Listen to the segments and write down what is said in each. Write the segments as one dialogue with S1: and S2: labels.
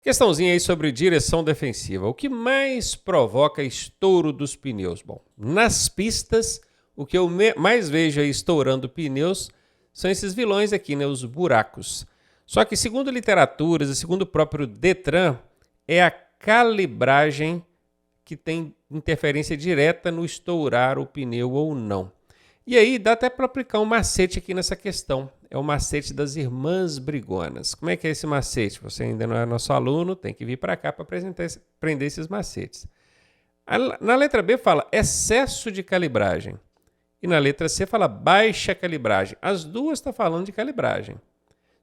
S1: Questãozinha aí sobre direção defensiva. O que mais provoca estouro dos pneus? Bom, nas pistas, o que eu mais vejo aí estourando pneus são esses vilões aqui, né? Os buracos. Só que, segundo literaturas e segundo o próprio Detran, é a calibragem que tem interferência direta no estourar o pneu ou não. E aí dá até para aplicar um macete aqui nessa questão. É o macete das irmãs brigonas. Como é que é esse macete? Você ainda não é nosso aluno, tem que vir para cá para aprender esses macetes. Na letra B fala excesso de calibragem. E na letra C fala baixa calibragem. As duas estão falando de calibragem.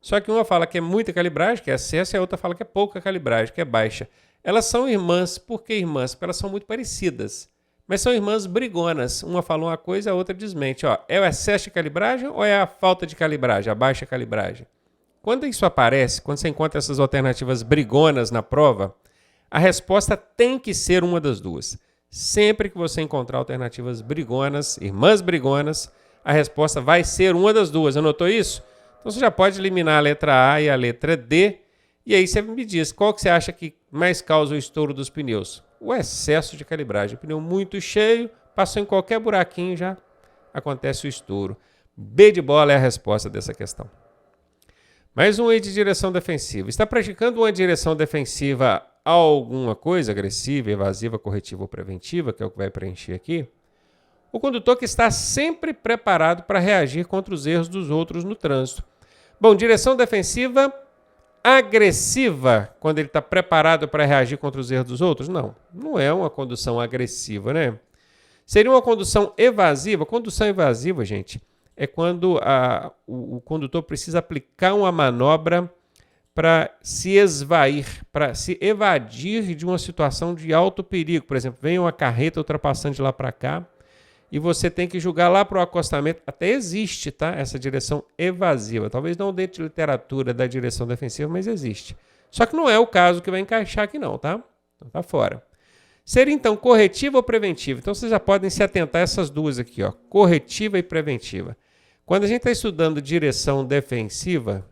S1: Só que uma fala que é muita calibragem, que é excesso, e a outra fala que é pouca calibragem, que é baixa. Elas são irmãs. Por que irmãs? Porque elas são muito parecidas. Mas são irmãs brigonas. Uma fala uma coisa, a outra desmente. Ó, é o excesso de calibragem ou é a falta de calibragem, a baixa calibragem? Quando isso aparece, quando você encontra essas alternativas brigonas na prova, a resposta tem que ser uma das duas. Sempre que você encontrar alternativas brigonas, irmãs brigonas, a resposta vai ser uma das duas. Anotou isso? Então você já pode eliminar a letra A e a letra D. E aí você me diz, qual que você acha que mais causa o estouro dos pneus? O excesso de calibragem. O pneu muito cheio, passou em qualquer buraquinho, já acontece o estouro. B de bola é a resposta dessa questão. Mais um aí de direção defensiva. Está praticando uma direção defensiva a alguma coisa, agressiva, evasiva, corretiva ou preventiva, que é o que vai preencher aqui? O condutor que está sempre preparado para reagir contra os erros dos outros no trânsito. Bom, direção defensiva agressiva, quando ele está preparado para reagir contra os erros dos outros? Não, não é uma condução agressiva, né? Seria uma condução evasiva. Condução evasiva, gente, é quando o condutor precisa aplicar uma manobra para se esvair, para se evadir de uma situação de alto perigo. Por exemplo, vem uma carreta ultrapassando de lá para cá e você tem que julgar lá para o acostamento. Até existe, tá? Essa direção evasiva. Talvez não dê de literatura da direção defensiva, mas existe. Só que não é o caso que vai encaixar aqui não, tá? Então tá fora. Seria então corretiva ou preventiva? Então vocês já podem se atentar a essas duas aqui, ó, corretiva e preventiva. Quando a gente está estudando direção defensiva,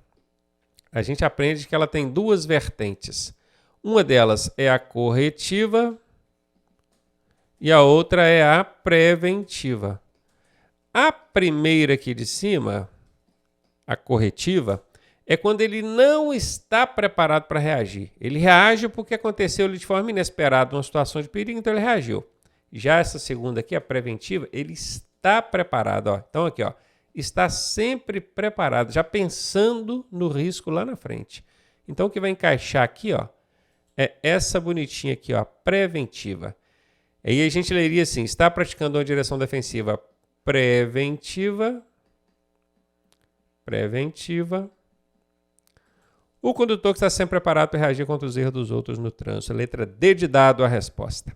S1: a gente aprende que ela tem duas vertentes. Uma delas é a corretiva e a outra é a preventiva. A primeira aqui de cima, a corretiva, é quando ele não está preparado para reagir. Ele reage porque aconteceu de forma inesperada uma situação de perigo, então ele reagiu. Já essa segunda aqui, a preventiva, ele está preparado. Ó. Então aqui, ó, está sempre preparado, já pensando no risco lá na frente. Então o que vai encaixar aqui, ó, é essa bonitinha aqui, ó, preventiva. Aí a gente leria assim, está praticando uma direção defensiva preventiva. O condutor que está sempre preparado para reagir contra os erros dos outros no trânsito. Letra D de dado a resposta.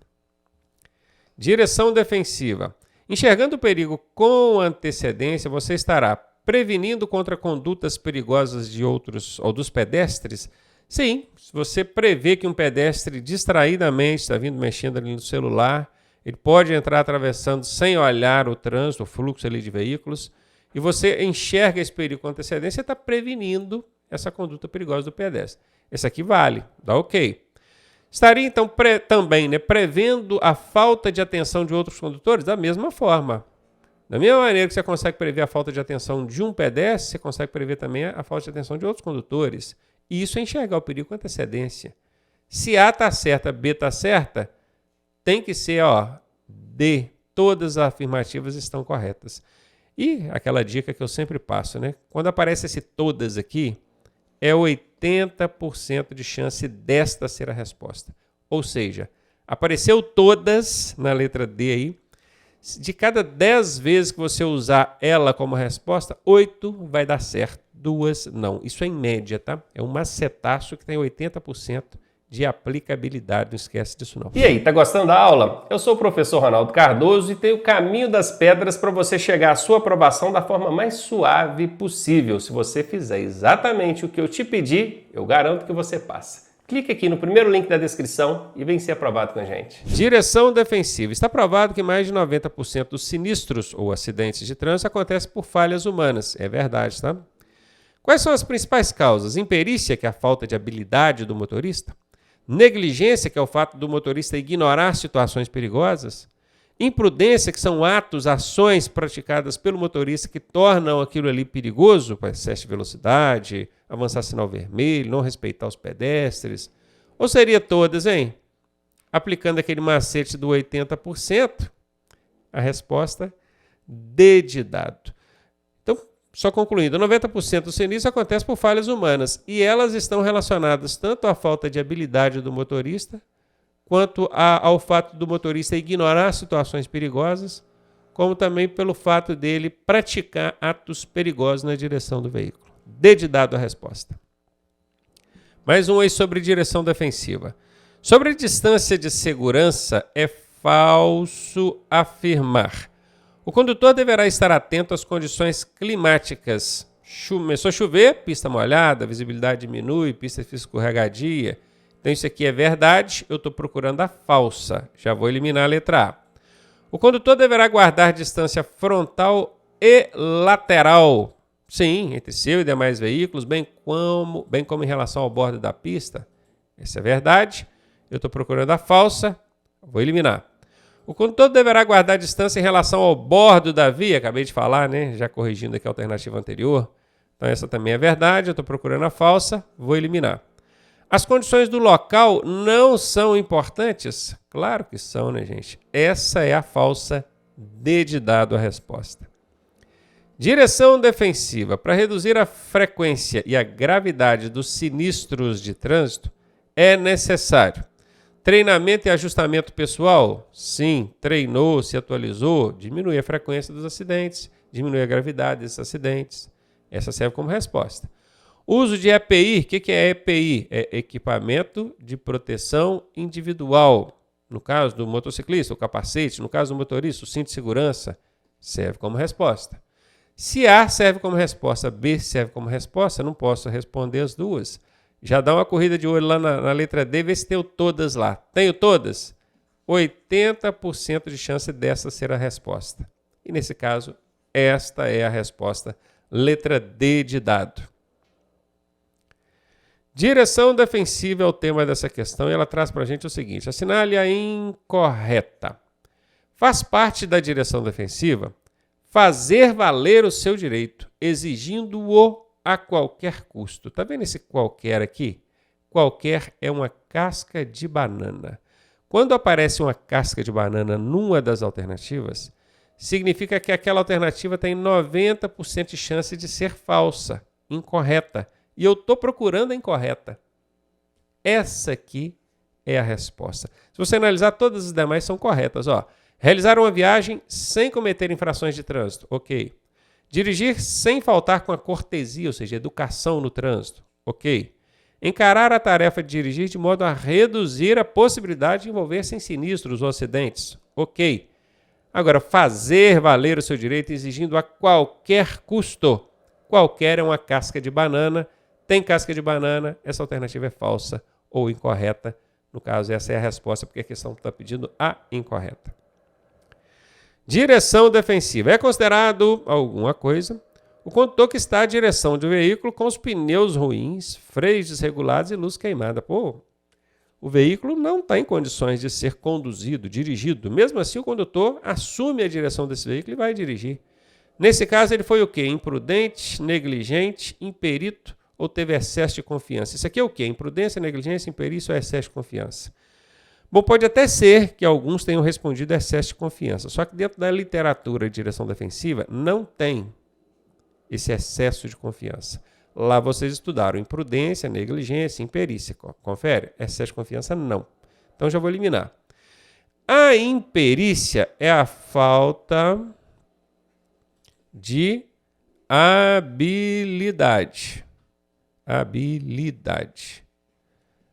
S1: Direção defensiva. Enxergando o perigo com antecedência, você estará prevenindo contra condutas perigosas de outros ou dos pedestres? Sim, se você prevê que um pedestre distraidamente está vindo mexendo ali no celular, ele pode entrar atravessando sem olhar o trânsito, o fluxo ali de veículos, e você enxerga esse perigo com antecedência, você está prevenindo essa conduta perigosa do pedestre. Esse aqui vale, dá ok. Estaria então também, né, prevendo a falta de atenção de outros condutores? Da mesma forma. Da mesma maneira que você consegue prever a falta de atenção de um pedestre, você consegue prever também a falta de atenção de outros condutores. E isso é enxergar o perigo com antecedência. Se A está certa, B está certa, tem que ser, ó, D. Todas as afirmativas estão corretas. E aquela dica que eu sempre passo, né? Quando aparece esse todas aqui, é 80% de chance desta ser a resposta. Ou seja, apareceu todas na letra D aí. De cada 10 vezes que você usar ela como resposta, 8 vai dar certo, 2 não. Isso é em média, tá? É um macetaço que tem 80% de aplicabilidade, não esquece disso não.
S2: E aí, tá gostando da aula? Eu sou o professor Ronaldo Cardoso e tenho o caminho das pedras para você chegar à sua aprovação da forma mais suave possível. Se você fizer exatamente o que eu te pedi, eu garanto que você passa. Clique aqui no primeiro link da descrição e vem ser aprovado com a gente.
S1: Direção defensiva. Está provado que mais de 90% dos sinistros ou acidentes de trânsito acontecem por falhas humanas. É verdade, tá? Quais são as principais causas? Imperícia, que é a falta de habilidade do motorista. Negligência, que é o fato do motorista ignorar situações perigosas. Imprudência, que são atos, ações praticadas pelo motorista que tornam aquilo ali perigoso, excesso de velocidade, avançar sinal vermelho, não respeitar os pedestres. Ou seria todas, hein? Aplicando aquele macete do 80%, a resposta D de dado. Então, só concluindo, 90% dos sinistros acontece por falhas humanas e elas estão relacionadas tanto à falta de habilidade do motorista, quanto ao fato do motorista ignorar situações perigosas, como também pelo fato dele praticar atos perigosos na direção do veículo. D de dado a resposta. Mais um aí sobre direção defensiva. Sobre a distância de segurança, é falso afirmar. O condutor deverá estar atento às condições climáticas. Começou a chover, pista molhada, visibilidade diminui, pista fica escorregadia. Então isso aqui é verdade, eu estou procurando a falsa. Já vou eliminar a letra A. O condutor deverá guardar distância frontal e lateral. Sim, entre seu e demais veículos, bem como em relação ao bordo da pista. Essa é verdade. Eu estou procurando a falsa. Vou eliminar. O condutor deverá guardar distância em relação ao bordo da via. Acabei de falar, né? Já corrigindo aqui a alternativa anterior. Então essa também é verdade. Eu estou procurando a falsa. Vou eliminar. As condições do local não são importantes? Claro que são, né, gente? Essa é a falsa. D de dado a resposta. Direção defensiva. Para reduzir a frequência e a gravidade dos sinistros de trânsito, é necessário treinamento e ajustamento pessoal? Sim, treinou, se atualizou, diminui a frequência dos acidentes, diminui a gravidade desses acidentes. Essa serve como resposta. Uso de EPI. O que é EPI? É equipamento de proteção individual. No caso do motociclista, o capacete. No caso do motorista, o cinto de segurança. Serve como resposta. Se A serve como resposta, B serve como resposta, não posso responder as duas. Já dá uma corrida de olho lá na letra D, vê se tenho todas lá. Tenho todas? 80% de chance dessa ser a resposta. E nesse caso, esta é a resposta. Letra D de dado. Direção defensiva é o tema dessa questão e ela traz para a gente o seguinte: assinale a incorreta. Faz parte da direção defensiva fazer valer o seu direito, exigindo-o a qualquer custo. Está vendo esse qualquer aqui? Qualquer é uma casca de banana. Quando aparece uma casca de banana numa das alternativas, significa que aquela alternativa tem 90% de chance de ser falsa, incorreta. E eu estou procurando a incorreta. Essa aqui é a resposta. Se você analisar, todas as demais são corretas. Realizar uma viagem sem cometer infrações de trânsito. Ok. Dirigir sem faltar com a cortesia, ou seja, educação no trânsito. Ok. Encarar a tarefa de dirigir de modo a reduzir a possibilidade de envolver-se em sinistros ou acidentes. Ok. Agora, fazer valer o seu direito exigindo a qualquer custo. Qualquer é uma casca de banana. Tem casca de banana, essa alternativa é falsa ou incorreta. No caso, essa é a resposta, porque a questão está pedindo a incorreta. Direção defensiva. É considerado alguma coisa o condutor que está à direção de um veículo com os pneus ruins, freios desregulados e luz queimada. O veículo não está em condições de ser conduzido, dirigido. Mesmo assim, o condutor assume a direção desse veículo e vai dirigir. Nesse caso, ele foi o quê? Imprudente, negligente, imperito ou teve excesso de confiança? Isso aqui é o quê? Imprudência, negligência, imperícia ou excesso de confiança? Bom, pode até ser que alguns tenham respondido excesso de confiança, só que dentro da literatura de direção defensiva não tem esse excesso de confiança. Lá vocês estudaram imprudência, negligência, imperícia. Confere? Excesso de confiança, não. Então já vou eliminar. A imperícia é a falta de habilidade.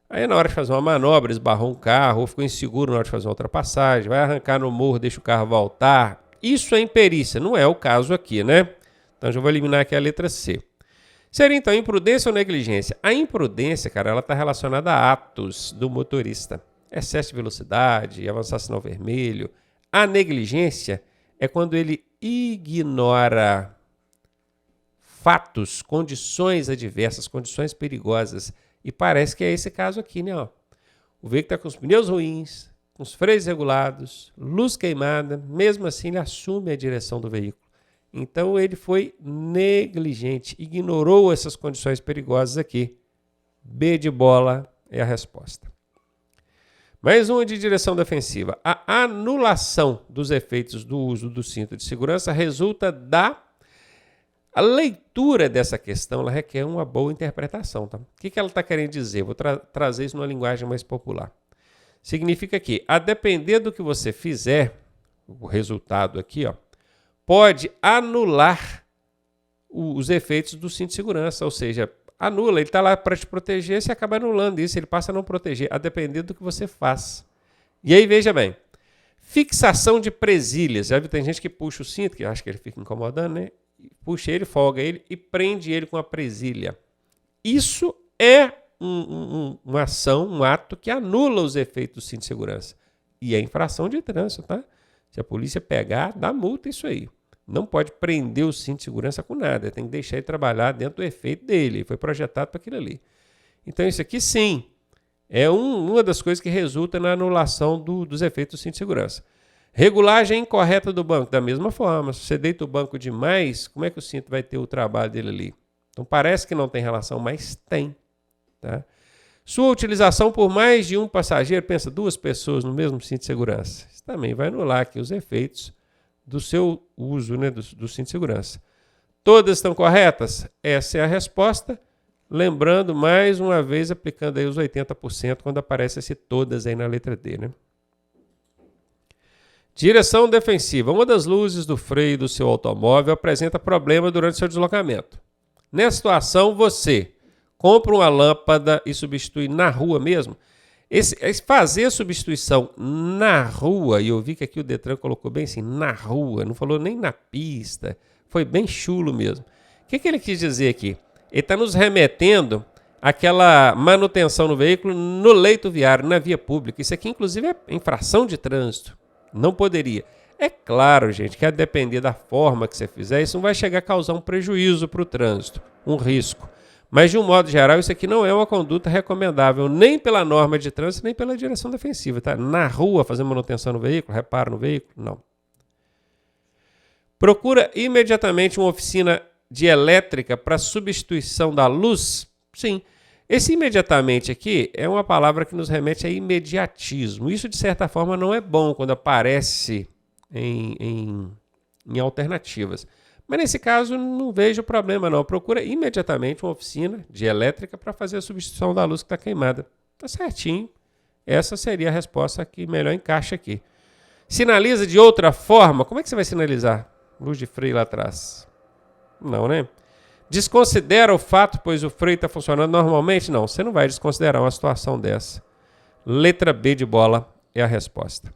S1: Aí na hora de fazer uma manobra, esbarrou um carro, ou ficou inseguro na hora de fazer uma ultrapassagem, vai arrancar no morro, deixa o carro voltar. Isso é imperícia, não é o caso aqui, né? Então já vou eliminar aqui a letra C. Seria então imprudência ou negligência? A imprudência, cara, ela está relacionada a atos do motorista. Excesso de velocidade, avançar sinal vermelho. A negligência é quando ele ignora fatos, condições adversas, condições perigosas. E parece que é esse caso aqui, né? Ó. O veículo está com os pneus ruins, com os freios regulados, luz queimada, mesmo assim ele assume a direção do veículo. Então ele foi negligente, ignorou essas condições perigosas aqui. B de bola é a resposta. Mais uma de direção defensiva. A anulação dos efeitos do uso do cinto de segurança resulta da... A leitura dessa questão ela requer uma boa interpretação. Tá? O que ela está querendo dizer? Vou trazer isso numa linguagem mais popular. Significa que, a depender do que você fizer, o resultado aqui, ó, pode anular os efeitos do cinto de segurança, ou seja, anula, ele está lá para te proteger, você acaba anulando isso, ele passa a não proteger, a depender do que você faz. E aí, veja bem, fixação de presilhas, já viu, tem gente que puxa o cinto, que eu acho que ele fica incomodando, né? Puxa ele, folga ele e prende ele com a presilha. Isso é uma ação, um ato que anula os efeitos do cinto de segurança. E é infração de trânsito, tá? Se a polícia pegar, dá multa isso aí. Não pode prender o cinto de segurança com nada. Tem que deixar ele trabalhar dentro do efeito dele. Ele foi projetado para aquilo ali. Então isso aqui sim é uma das coisas que resulta na anulação dos efeitos do cinto de segurança. Regulagem incorreta do banco. Da mesma forma, se você deita o banco demais, como é que o cinto vai ter o trabalho dele ali? Então parece que não tem relação, mas tem. Tá? Sua utilização por mais de um passageiro, pensa, 2 pessoas no mesmo cinto de segurança. Isso também vai anular aqui os efeitos do seu uso, né, do cinto de segurança. Todas estão corretas? Essa é a resposta. Lembrando, mais uma vez, aplicando aí os 80% quando aparece esse todas aí na letra D. Né? Direção defensiva. Uma das luzes do freio do seu automóvel apresenta problema durante seu deslocamento. Nessa situação, você compra uma lâmpada e substitui na rua mesmo. Fazer a substituição na rua, e eu vi que aqui o Detran colocou bem assim, na rua, não falou nem na pista, foi bem chulo mesmo. O que ele quis dizer aqui? Ele está nos remetendo àquela manutenção no veículo no leito viário, na via pública. Isso aqui, inclusive, é infração de trânsito. Não poderia. É claro, gente, que a depender da forma que você fizer, isso não vai chegar a causar um prejuízo para o trânsito, um risco. Mas, de um modo geral, isso aqui não é uma conduta recomendável, nem pela norma de trânsito, nem pela direção defensiva. Tá? Na rua, fazer manutenção no veículo, reparo no veículo, não. Procura imediatamente uma oficina de elétrica para substituição da luz? Sim. Esse imediatamente aqui é uma palavra que nos remete a imediatismo. Isso, de certa forma, não é bom quando aparece em alternativas. Mas nesse caso não vejo problema não. Procura imediatamente uma oficina de elétrica para fazer a substituição da luz que está queimada. Está certinho. Essa seria a resposta que melhor encaixa aqui. Sinaliza de outra forma? Como é que você vai sinalizar? Luz de freio lá atrás. Não, né? Desconsidera o fato, pois o freio está funcionando normalmente? Não, você não vai desconsiderar uma situação dessa. Letra B de bola é a resposta.